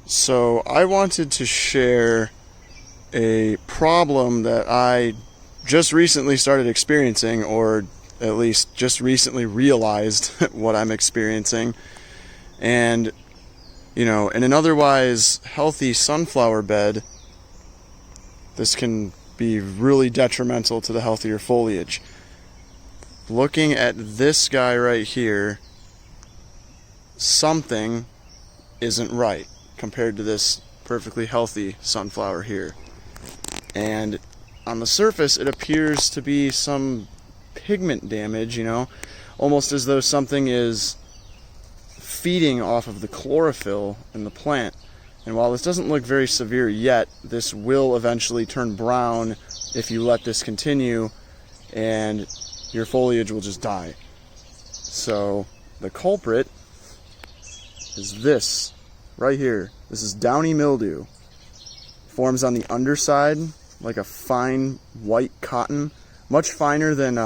So I wanted to share a problem that I just recently started experiencing, or at least just recently realized what I'm experiencing. And, you know, in an otherwise healthy sunflower bed, this can be really detrimental to the healthier foliage. Looking at this guy right here, something isn't right compared to this perfectly healthy sunflower here. And on the surface it appears to be some pigment damage, you know, almost as though something is feeding off of the chlorophyll in the plant. And while this doesn't look very severe yet, this will eventually turn brown if you let this continue, and your foliage will just die. So the culprit is this right here. This is downy mildew. Forms on the underside like a fine white cotton, much finer than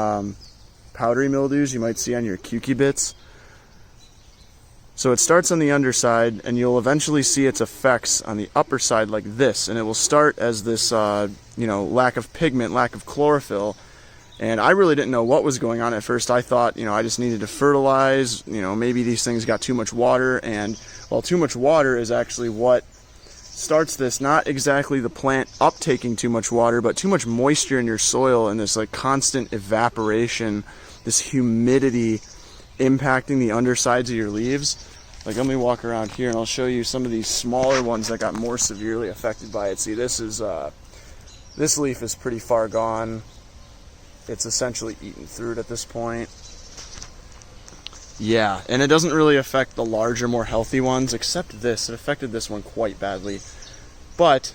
powdery mildews you might see on your cucumber. So it starts on the underside, and you'll eventually see its effects on the upper side like this, and it will start as this lack of pigment, lack of chlorophyll. And I really didn't know what was going on at first. I thought, I just needed to fertilize, maybe these things got too much water. And well, too much water is actually what starts this, not exactly the plant uptaking too much water, but too much moisture in your soil and this like constant evaporation, this humidity impacting the undersides of your leaves. Like, let me walk around here and I'll show you some of these smaller ones that got more severely affected by it. See, this leaf is pretty far gone. It's essentially eaten through it at this point. Yeah, and it doesn't really affect the larger, more healthy ones, except this. It affected this one quite badly. But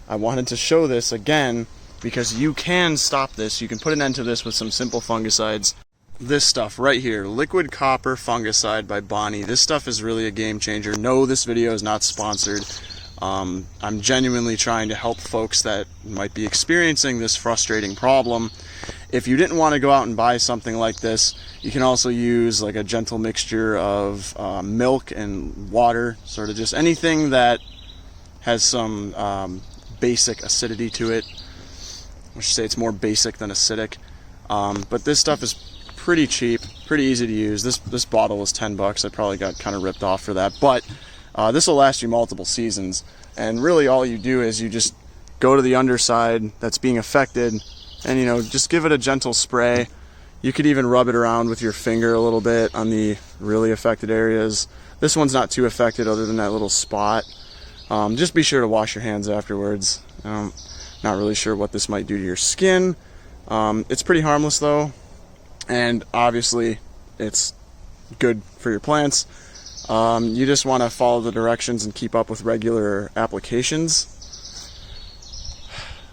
I wanted to show this again because you can stop this. You can put an end to this with some simple fungicides. This stuff right here, liquid copper fungicide by DOWNY. This stuff is really a game changer. No, this video is not sponsored. I'm genuinely trying to help folks that might be experiencing this frustrating problem. If you didn't want to go out and buy something like this, you can also use like a gentle mixture of milk and water, sort of just anything that has some basic acidity to it. I should say it's more basic than acidic. But this stuff is pretty cheap, pretty easy to use. This bottle was $10. I probably got kind of ripped off for that, but this will last you multiple seasons. And really all you do is you just go to the underside that's being affected and just give it a gentle spray. You could even rub it around with your finger a little bit on the really affected areas. This one's not too affected other than that little spot. Just be sure to wash your hands afterwards. Not really sure what this might do to your skin. It's pretty harmless though, and obviously it's good for your plants. You just want to follow the directions and keep up with regular applications.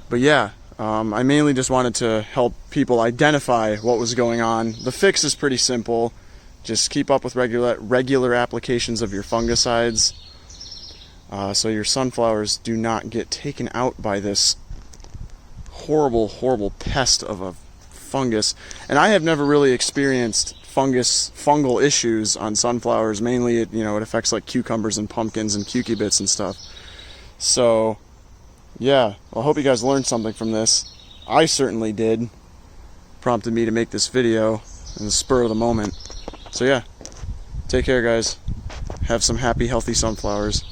But yeah, I mainly just wanted to help people identify what was going on. The fix is pretty simple. Just keep up with regular applications of your fungicides, so your sunflowers do not get taken out by this horrible pest of a fungus. And I have never really experienced fungal issues on sunflowers. Mainly it affects like cucumbers and pumpkins and cucurbits and stuff. So yeah, I hope you guys learned something from this. I certainly did. Prompted me to make this video in the spur of the moment. So yeah, take care guys. Have some happy, healthy sunflowers.